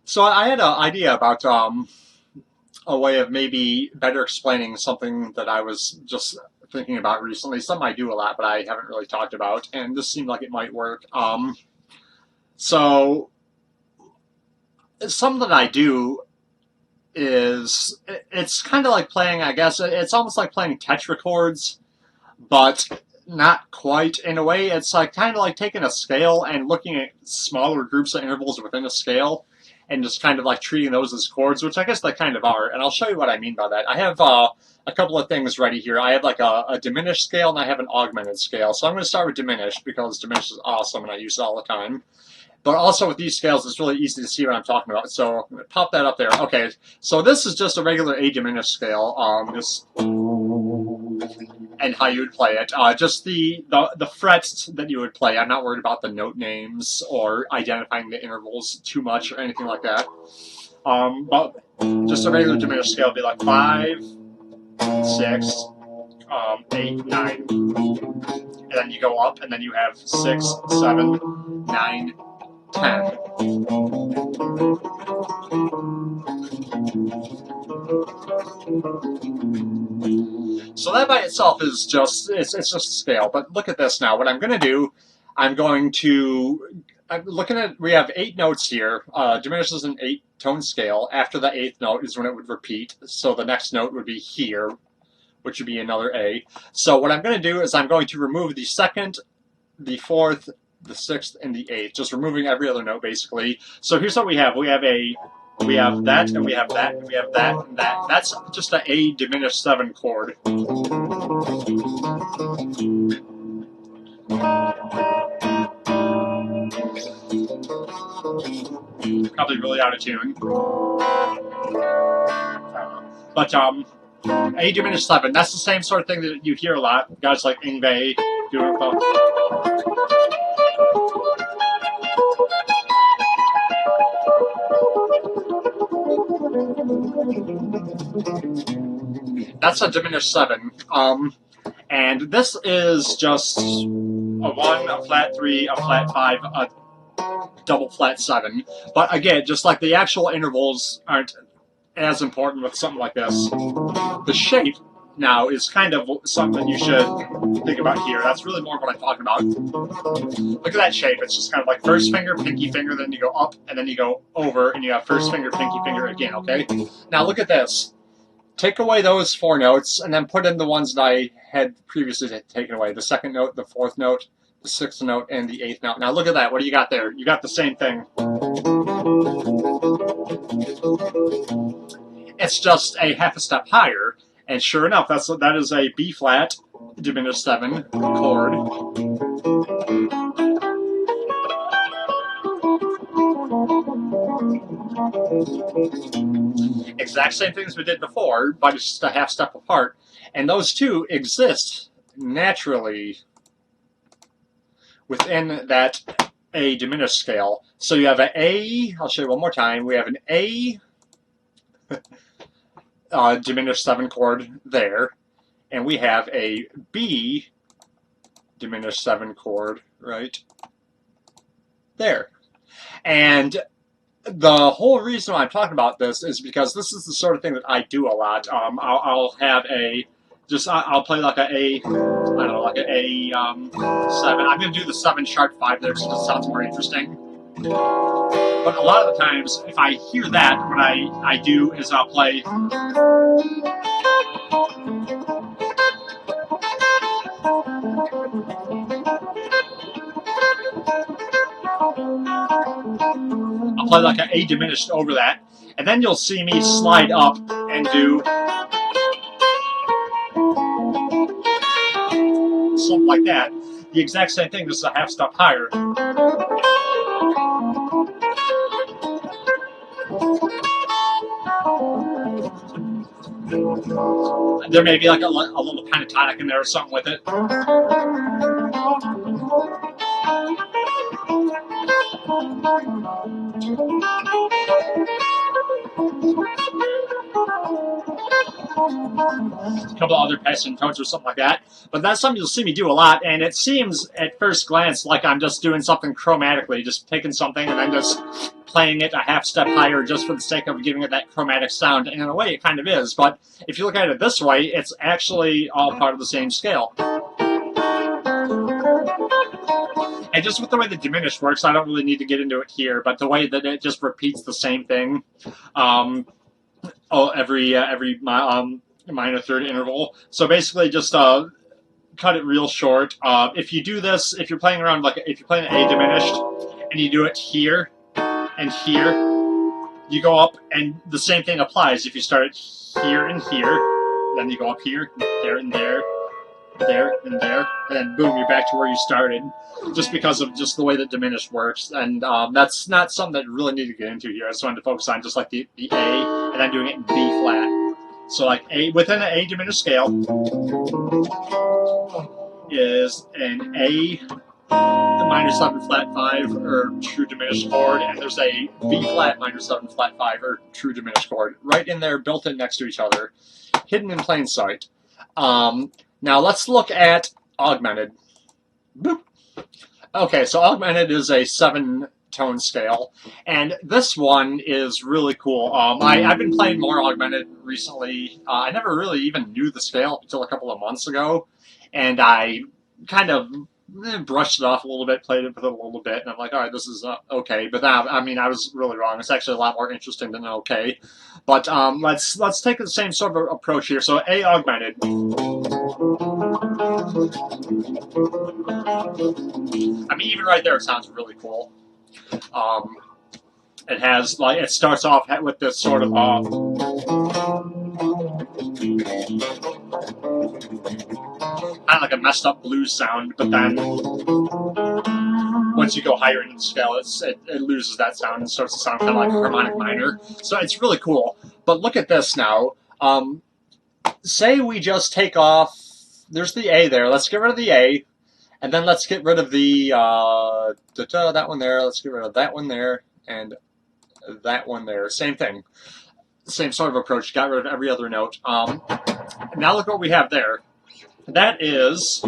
So I had an idea about a way of maybe better explaining something that I was just thinking about recently. Something I do a lot, but I haven't really talked about, and this seemed like it might work. So something that I do is it's kind of like playing. I guess it's almost like playing Tetra chords, but not quite in a way. It's like kind of like taking a scale and looking at smaller groups of intervals within a scale and just kind of like treating those as chords, which I guess they kind of are. And I'll show you what I mean by that. I have a couple of things ready here. I have like a diminished scale and I have an augmented scale. So I'm going to start with diminished because diminished is awesome and I use it all the time. But also with these scales, it's really easy to see what I'm talking about. So I'm going to pop that up there. Okay, so this is just a regular A diminished scale. Just and how you would play it. Just the frets that you would play. I'm not worried about the note names or identifying the intervals too much or anything like that. But just a regular diminished scale would be like 5, 6, 8, 9. And then you go up, and then you have 6, 7, 9, 10. So that by itself is just, it's just a scale. But look at this now. What I'm going to do, I'm looking at, we have 8 notes here. Diminished is an 8-tone scale. After the 8th note is when it would repeat. So the next note would be here, which would be another A. So what I'm going to do is I'm going to remove the 2nd, the 4th, the 6th, and the 8th, just removing every other note basically. So here's what we have. We have that, and we have that, and we have that, and that. That's just an A diminished 7 chord. Probably really out of tune. But A diminished 7, that's the same sort of thing that you hear a lot. Guys like Ingve do it. That's a diminished 7. And this is just a 1, a flat 3, a flat 5, a double flat 7. But again, just like the actual intervals aren't as important with something like this, the shape now is kind of something you should think about here. That's really more what I'm talking about. Look at that shape. It's just kind of like first finger, pinky finger, then you go up, and then you go over, and you have first finger, pinky finger again, okay? Now look at this. Take away those 4 notes, and then put in the ones that I had previously taken away. The 2nd note, the 4th note, the 6th note, and the 8th note. Now look at that. What do you got there? You got the same thing. It's just a half a step higher. And sure enough, that is a B flat diminished 7 chord. Exact same thing as we did before, but it's just a half step apart. And those two exist naturally within that A diminished scale. So you have an A, I'll show you one more time. We have an A diminished 7 chord there, and we have a B diminished 7 chord right there. And the whole reason why I'm talking about this is because this is the sort of thing that I do a lot. I'll have I'll play like a I don't know, like an A 7. I'm going to do the 7 sharp 5 there because it sounds more interesting. But a lot of the times, if I hear that, what I do is I'll play. I'll play like an A diminished over that, and then you'll see me slide up and do something like that. The exact same thing, just a half step higher. There may be like a little pentatonic in there or something with it. A couple of other passing tones or something like that. But that's something you'll see me do a lot, and it seems at first glance like I'm just doing something chromatically, just taking something and then just playing playing it a half step higher just for the sake of giving it that chromatic sound, and in a way it kind of is, but if you look at it this way, it's actually all part of the same scale. And just with the way the diminished works, I don't really need to get into it here, but the way that it just repeats the same thing every minor third interval. So basically just cut it real short. If you do this, if you're playing around, like if you're playing A diminished, and you do it here and here, you go up, and the same thing applies. If you start it here and here, then you go up here, there and there, there and there, and then boom, you're back to where you started, just because of just the way that diminished works. And that's not something that you really need to get into here. I just wanted to focus on just like the A, and then doing it in B flat. So like A, within an A diminished scale is an A minor 7 flat 5 or true diminished chord, and there's a B flat minor 7 flat 5 or true diminished chord right in there, built in next to each other, hidden in plain sight. Now let's look at augmented. Boop. Okay, so augmented is a 7-tone scale, and this one is really cool. I've been playing more augmented recently. I never really even knew the scale until a couple of months ago, and I kind of brushed it off a little bit, played it with it a little bit, and I'm like, all right, this is okay. But now, I mean, I was really wrong. It's actually a lot more interesting than okay. But let's take the same sort of approach here. So A augmented. I mean, even right there, it sounds really cool. It has, like, it starts off with this sort of kind of like a messed up blues sound, but then once you go higher into the scale, it loses that sound and starts to sound kind of like a harmonic minor. So it's really cool. But look at this now. Say we just take off, there's the A there. Let's get rid of the A, and then let's get rid of the that one there. Let's get rid of that one there, and that one there. Same thing. Same sort of approach. Got rid of every other note. Now look what we have there. That is...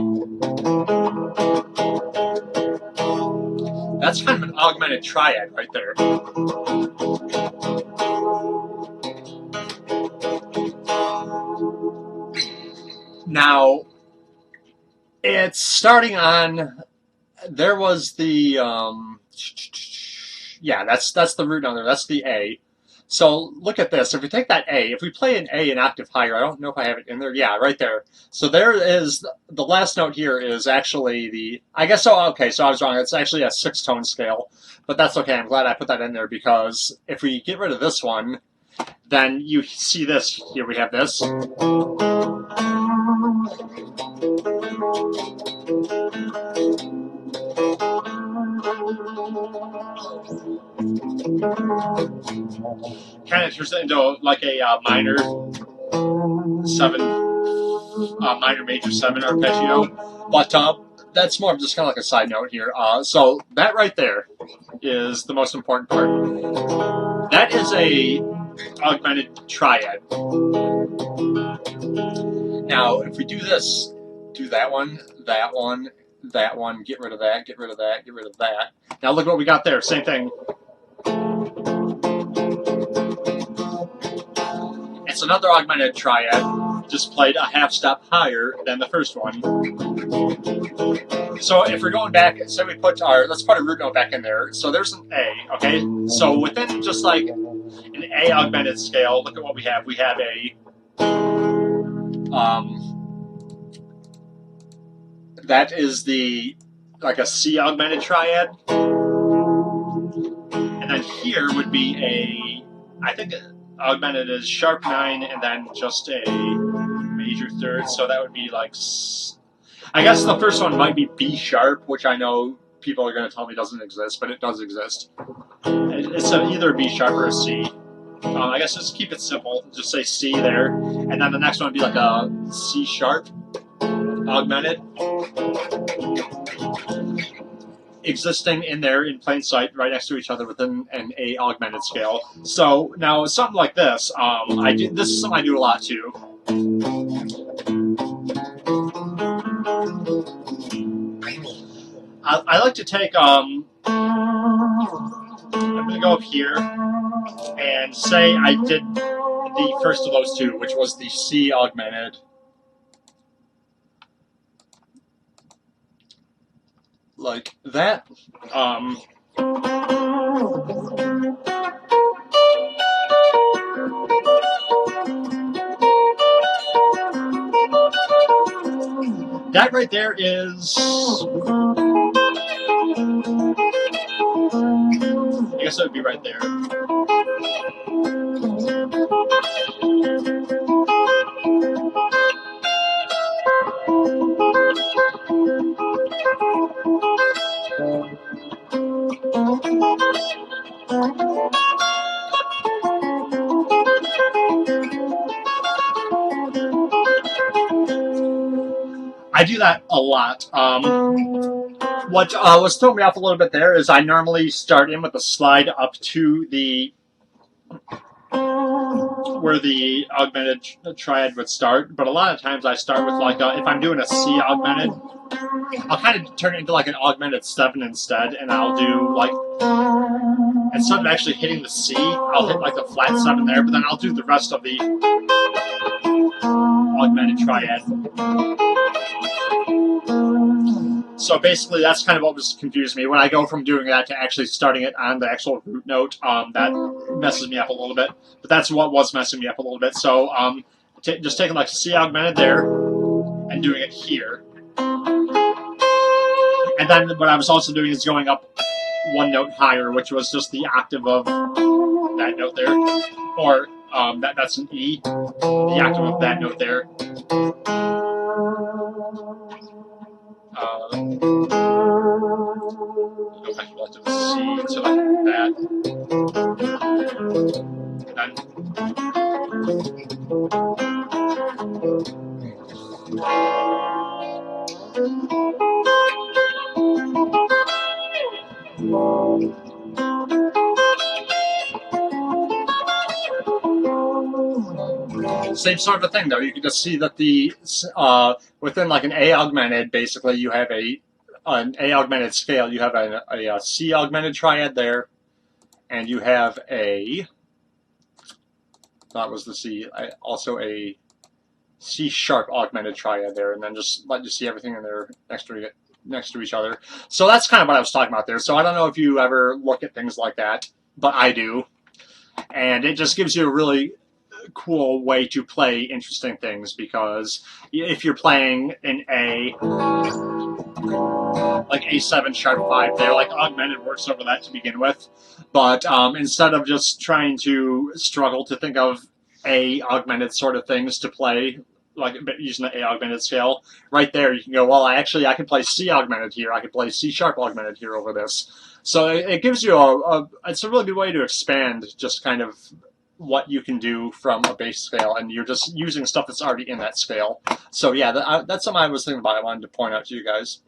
that's kind of an augmented triad right there. Now, it's starting on... there was the... yeah, that's the root note there. That's the A. So look at this. If we take that A, if we play an A an octave higher, I don't know if I have it in there. Yeah, right there. So there is, the last note here is actually the, I guess so, okay, so I was wrong. It's actually a 6-tone scale, but that's okay. I'm glad I put that in there, because if we get rid of this one, then you see this. Here we have this. Kind of turns it into like a minor 7, minor major 7 arpeggio, but that's more of just kind of like a side note here. So that right there is the most important part. That is a augmented triad. Now, if we do this, do that one, that one, that one, get rid of that, get rid of that, get rid of that. Now look what we got there. Same thing. It's another augmented triad, just played a half step higher than the first one. So if we're going back, say we put our, let's put a root note back in there. So there's an A, okay? So within just like an A augmented scale, look at what we have. We have a, that is the, like a C augmented triad. And then here would be a, I think augmented is sharp 9 and then just a major third. So that would be like, I guess the first one might be B sharp, which I know people are going to tell me doesn't exist, but it does exist. It's either a B sharp or a C. I guess just keep it simple. Just say C there. And then the next one would be like a C sharp augmented. Existing in there in plain sight, right next to each other within an A augmented scale. So now something like this, this is something I do a lot too. I like to take, I'm to go up here and say I did the first of those two, which was the C augmented. Like that. That right there is... I guess it would be right there. I do that a lot. What was throwing me off a little bit there is I normally start in with a slide up to the where the augmented triad would start, but a lot of times I start with like if I'm doing a C augmented, I'll kind of turn it into like an augmented 7 instead, and I'll do like, instead of actually hitting the C, I'll hit like the flat 7 there, but then I'll do the rest of the augmented triad. So basically, that's kind of what was confused me. When I go from doing that to actually starting it on the actual root note, that messes me up a little bit. But that's what was messing me up a little bit. So just taking like C augmented there and doing it here. And then what I was also doing is going up one note higher, which was just the octave of that note there. Or that's an E, the octave of that note there. Go back to the C to like that. Same sort of a thing, though. You can just see that the within like an A augmented, basically you have an A augmented scale. You have a C augmented triad there, and you have that was the C. Also a C sharp augmented triad there, and then just let you see everything in there next to each other. So that's kind of what I was talking about there. So I don't know if you ever look at things like that, but I do, and it just gives you a really cool way to play interesting things, because if you're playing an A, like A7 sharp 5 there, like augmented works over that to begin with, but instead of just trying to struggle to think of A augmented sort of things to play, like using the A augmented scale, right there you can go, well, I can play C augmented here, I can play C sharp augmented here over this. So it gives you it's a really good way to expand just kind of what you can do from a base scale, and you're just using stuff that's already in that scale. So yeah, that's something I was thinking about. I wanted to point out to you guys.